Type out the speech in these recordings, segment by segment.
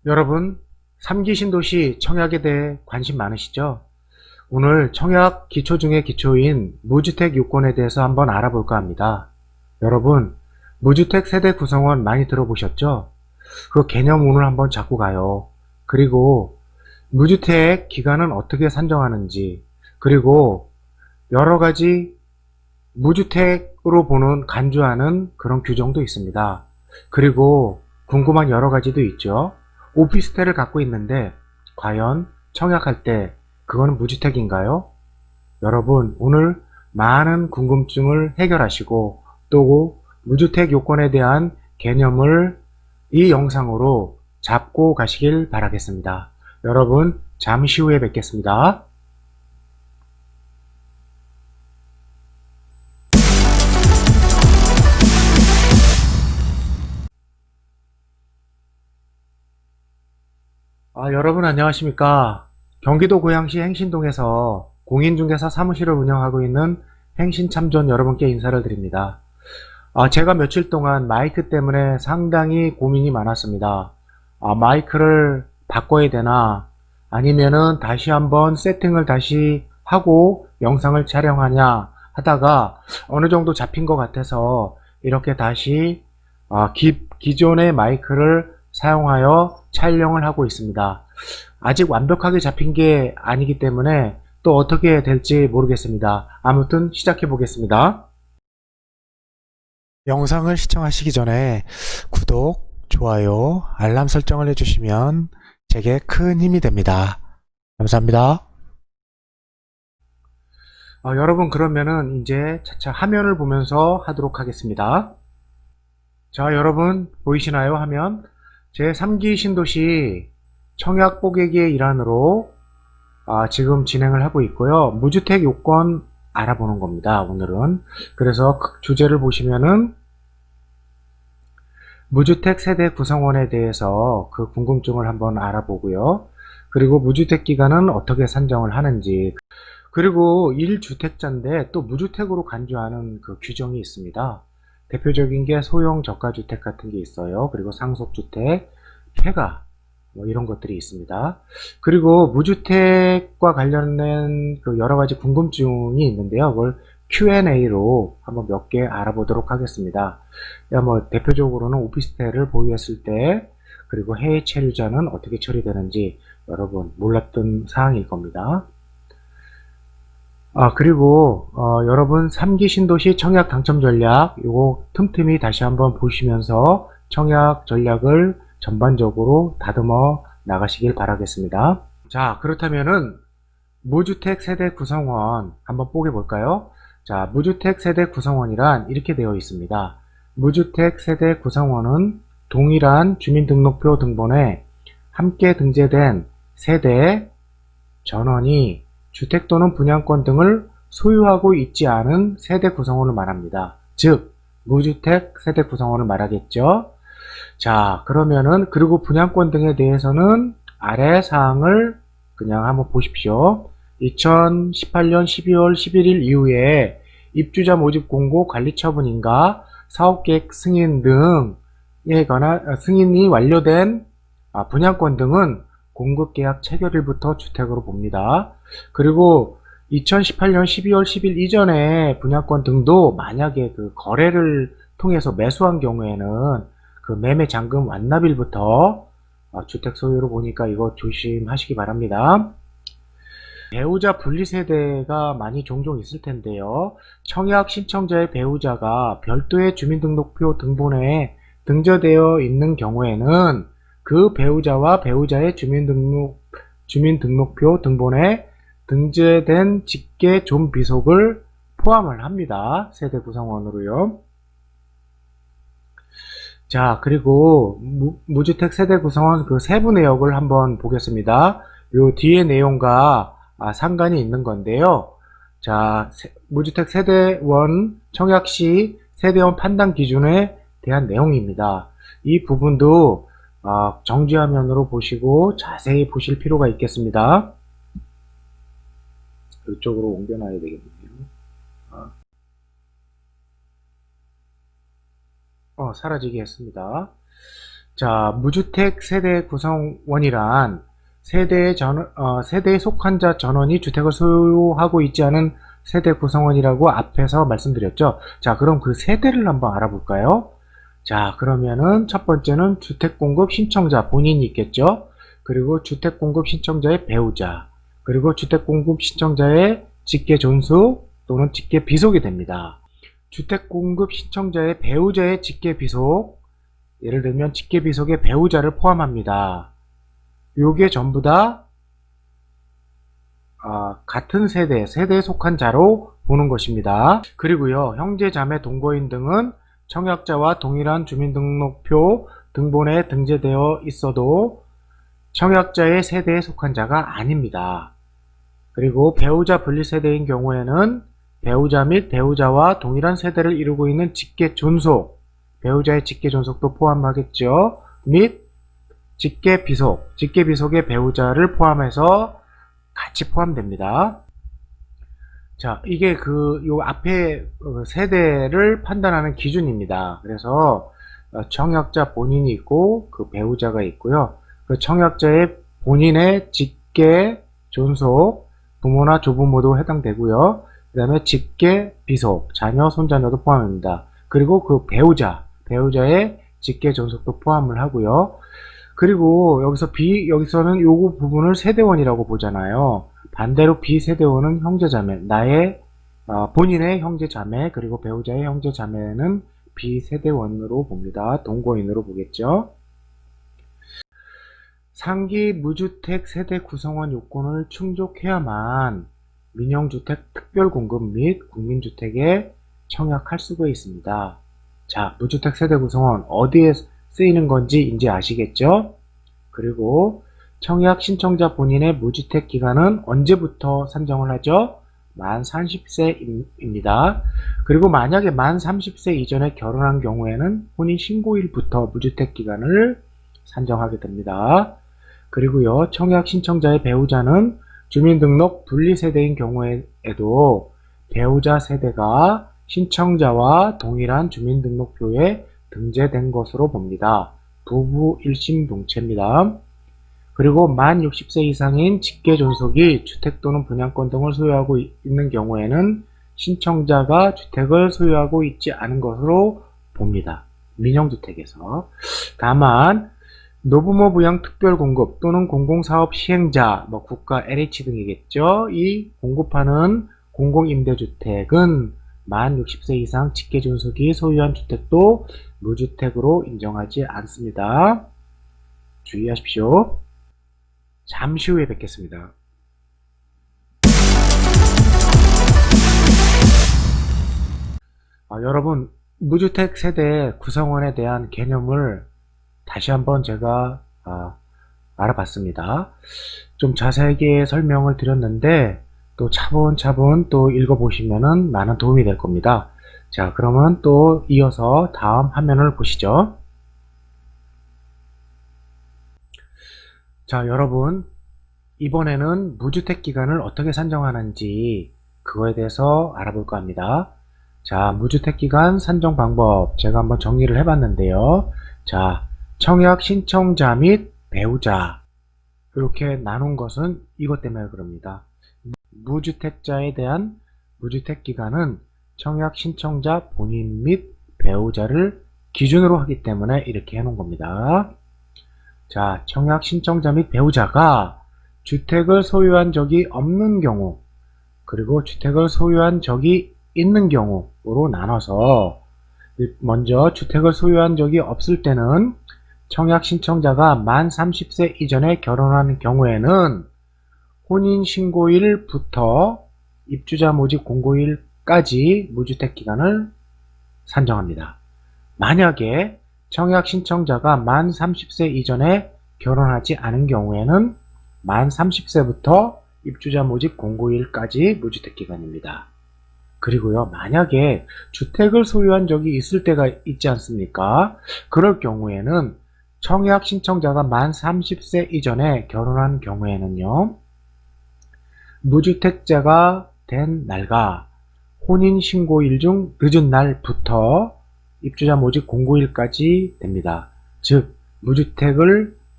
여러분, 3기 신도시 청약에 대해 관심 많으시죠? 오늘 청약 기초 중의 기초인 무주택 요건에 대해서 한번 알아볼까 합니다. 여러분, 무주택 세대 구성원 많이 들어보셨죠? 그 개념 오늘 한번 잡고 가요. 그리고 무주택 기간은 어떻게 산정하는지, 그리고 여러 가지 무주택으로 보는 간주하는 그런 규정도 있습니다. 그리고 궁금한 여러 가지도 있죠. 오피스텔을 갖고 있는데 과연 청약할 때 그거는 무주택인가요? 여러분, 오늘 많은 궁금증을 해결하시고 또 무주택 요건에 대한 개념을 이 영상으로 잡고 가시길 바라겠습니다. 여러분, 잠시 후에 뵙겠습니다. 여러분 안녕하십니까? 경기도 고양시 행신동에서 공인중개사 사무실을 운영하고 있는 행신참전 여러분께 인사를 드립니다. 제가 며칠 동안 마이크 때문에 상당히 고민이 많았습니다. 마이크를 바꿔야 되나 아니면은 다시 한번 세팅을 다시 하고 영상을 촬영하냐 하다가 어느 정도 잡힌 것 같아서 이렇게 다시 기존의 마이크를 사용하여 촬영을 하고 있습니다. 아직 완벽하게 잡힌 게 아니기 때문에 또 어떻게 될지 모르겠습니다. 아무튼 시작해 보겠습니다. 영상을 시청하시기 전에 구독, 좋아요, 알람 설정을 해주시면 제게 큰 힘이 됩니다. 감사합니다. 여러분 그러면은 이제 차차 화면을 보면서 하도록 하겠습니다. 자, 여러분 보이시나요? 화면. 제3기 신도시 청약 뽀개기의 일환으로 지금 진행을 하고 있고요. 무주택 요건 알아보는 겁니다. 오늘은. 그래서 주제를 보시면은 무주택 세대 구성원에 대해서 그 궁금증을 한번 알아보고요. 그리고 무주택 기간은 어떻게 산정을 하는지, 그리고 1주택자인데 또 무주택으로 간주하는 그 규정이 있습니다. 대표적인 게 소형 저가주택 같은 게 있어요. 그리고 상속주택, 폐가 뭐 이런 것들이 있습니다. 그리고 무주택과 관련된 그 여러 가지 궁금증이 있는데요. 그걸 Q&A로 한번 몇 개 알아보도록 하겠습니다. 뭐 대표적으로는 오피스텔을 보유했을 때 그리고 해외 체류자는 어떻게 처리되는지 여러분 몰랐던 사항일 겁니다. 그리고 여러분 3기 신도시 청약 당첨 전략 요거 틈틈이 다시 한번 보시면서 청약 전략을 전반적으로 다듬어 나가시길 바라겠습니다. 자, 그렇다면은 무주택 세대 구성원 한번 뽀개 볼까요? 자, 무주택 세대 구성원이란 이렇게 되어 있습니다. 무주택 세대 구성원은 동일한 주민등록표 등본에 함께 등재된 세대 전원이 주택 또는 분양권 등을 소유하고 있지 않은 세대 구성원을 말합니다. 즉, 무주택 세대 구성원을 말하겠죠. 자, 그러면은 그리고 분양권 등에 대해서는 아래 사항을 그냥 한번 보십시오. 2018년 12월 11일 이후에 입주자 모집 공고 관리 처분인가 사업계획 승인 등에 관한 승인이 완료된 분양권 등은 공급계약 체결일부터 주택으로 봅니다. 그리고 2018년 12월 10일 이전에 분양권 등도 만약에 그 거래를 통해서 매수한 경우에는 그 매매 잔금 완납일부터 주택 소유로 보니까 이거 조심하시기 바랍니다. 배우자 분리 세대가 많이 종종 있을 텐데요. 청약 신청자의 배우자가 별도의 주민등록표 등본에 등재되어 있는 경우에는 그 배우자와 배우자의 주민등록표 등본에 등재된 직계 존비속을 포함을 합니다. 세대 구성원으로요. 자, 그리고 무주택 세대 구성원 그 세부 내역을 한번 보겠습니다. 요 뒤에 내용과 상관이 있는 건데요. 자, 무주택 세대원 청약 시 세대원 판단 기준에 대한 내용입니다. 이 부분도 정지화면으로 보시고 자세히 보실 필요가 있겠습니다. 이쪽으로 옮겨놔야 되겠네요. 사라지게 했습니다. 자, 무주택 세대 구성원이란 세대에 속한 자 전원이 주택을 소유하고 있지 않은 세대 구성원이라고 앞에서 말씀드렸죠. 자, 그럼 그 세대를 한번 알아볼까요? 자, 그러면은 첫 번째는 주택공급 신청자 본인이 있겠죠. 그리고 주택공급 신청자의 배우자, 그리고 주택공급 신청자의 직계존속 또는 직계비속이 됩니다. 주택공급 신청자의 배우자의 직계비속, 예를 들면 직계비속의 배우자를 포함합니다. 요게 전부 다 같은 세대에 속한 자로 보는 것입니다. 그리고요, 형제, 자매, 동거인 등은 청약자와 동일한 주민등록표 등본에 등재되어 있어도 청약자의 세대에 속한 자가 아닙니다. 그리고 배우자 분리세대인 경우에는 배우자 및 배우자와 동일한 세대를 이루고 있는 직계존속, 배우자의 직계존속도 포함하겠죠. 및 직계비속의 배우자를 포함해서 같이 포함됩니다. 자, 이게 요 앞에 세대를 판단하는 기준입니다. 그래서 청약자 본인이 있고 그 배우자가 있고요. 그 청약자의 본인의 직계 존속, 부모나 조부모도 해당되고요. 그 다음에 직계 비속, 자녀, 손자녀도 포함합니다. 그리고 그 배우자의 직계 존속도 포함을 하고요. 그리고 여기서는 요거 부분을 세대원이라고 보잖아요. 반대로 비세대원은 형제자매, 본인의 형제자매, 그리고 배우자의 형제자매는 비세대원으로 봅니다. 동거인으로 보겠죠. 상기 무주택 세대 구성원 요건을 충족해야만 민영주택 특별공급 및 국민주택에 청약할 수가 있습니다. 자, 무주택 세대 구성원 어디에 쓰이는 건지 이제 아시겠죠? 그리고 청약 신청자 본인의 무주택 기간은 언제부터 산정을 하죠? 만 30세입니다. 그리고 만약에 만 30세 이전에 결혼한 경우에는 혼인 신고일부터 무주택 기간을 산정하게 됩니다. 그리고요, 청약 신청자의 배우자는 주민등록 분리세대인 경우에도 배우자 세대가 신청자와 동일한 주민등록표에 등재된 것으로 봅니다. 부부 일심동체입니다. 그리고 만 60세 이상인 직계존속이 주택 또는 분양권 등을 소유하고 있는 경우에는 신청자가 주택을 소유하고 있지 않은 것으로 봅니다. 민영주택에서. 다만 노부모 부양 특별공급 또는 공공사업 시행자, 국가 LH 등이겠죠. 이 공급하는 공공임대주택은 만 60세 이상 직계존속이 소유한 주택도 무주택으로 인정하지 않습니다. 주의하십시오. 잠시 후에 뵙겠습니다. 여러분, 무주택 세대 구성원에 대한 개념을 다시 한번 제가 알아봤습니다. 좀 자세하게 설명을 드렸는데 또 차분차분 또 읽어보시면은 많은 도움이 될 겁니다. 자, 그러면 또 이어서 다음 화면을 보시죠. 자, 여러분, 이번에는 무주택 기간을 어떻게 산정하는지 그거에 대해서 알아볼까 합니다. 자, 무주택 기간 산정 방법 제가 한번 정리를 해봤는데요. 자, 청약 신청자 및 배우자 이렇게 나눈 것은 이것 때문에 그럽니다. 무주택자에 대한 무주택 기간은 청약 신청자 본인 및 배우자를 기준으로 하기 때문에 이렇게 해놓은 겁니다. 자, 청약 신청자 및 배우자가 주택을 소유한 적이 없는 경우 그리고 주택을 소유한 적이 있는 경우로 나눠서 먼저 주택을 소유한 적이 없을 때는 청약 신청자가 만 30세 이전에 결혼한 경우에는 혼인신고일부터 입주자 모집 공고일까지 무주택 기간을 산정합니다. 만약에 청약 신청자가 만 30세 이전에 결혼하지 않은 경우에는 만 30세부터 입주자 모집 공고일까지 무주택 기간입니다. 그리고요, 만약에 주택을 소유한 적이 있을 때가 있지 않습니까? 그럴 경우에는 청약 신청자가 만 30세 이전에 결혼한 경우에는요, 무주택자가 된 날과 혼인신고일 중 늦은 날부터 입주자 모집 공고일까지 됩니다. 즉,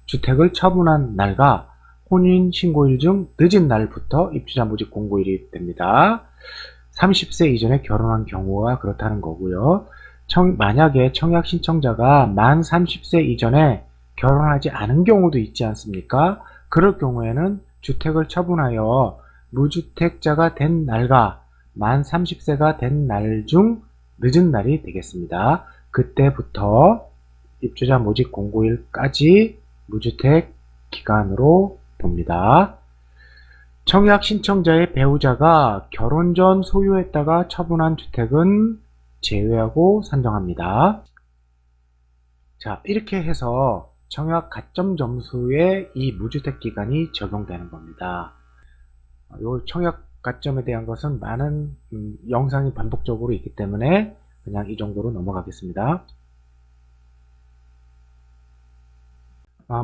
주택을 처분한 날과 혼인신고일 중 늦은 날부터 입주자 모집 공고일이 됩니다. 30세 이전에 결혼한 경우가 그렇다는 거고요. 만약에 청약 신청자가 만 30세 이전에 결혼하지 않은 경우도 있지 않습니까? 그럴 경우에는 주택을 처분하여 무주택자가 된 날과 만 30세가 된 날 중 늦은 날이 되겠습니다. 그때부터 입주자 모집 공고일까지 무주택 기간으로 봅니다. 청약 신청자의 배우자가 결혼 전 소유했다가 처분한 주택은 제외하고 산정합니다. 자, 이렇게 해서 청약 가점 점수에 이 무주택 기간이 적용되는 겁니다. 요 청약 가점에 대한 것은 많은 영상이 반복적으로 있기 때문에 그냥 이 정도로 넘어가겠습니다.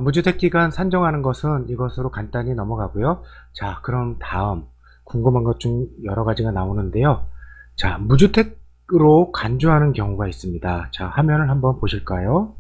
무주택 기간 산정하는 것은 이것으로 간단히 넘어가고요. 자, 그럼 다음 궁금한 것 중 여러 가지가 나오는데요. 자, 무주택으로 간주하는 경우가 있습니다. 자, 화면을 한번 보실까요?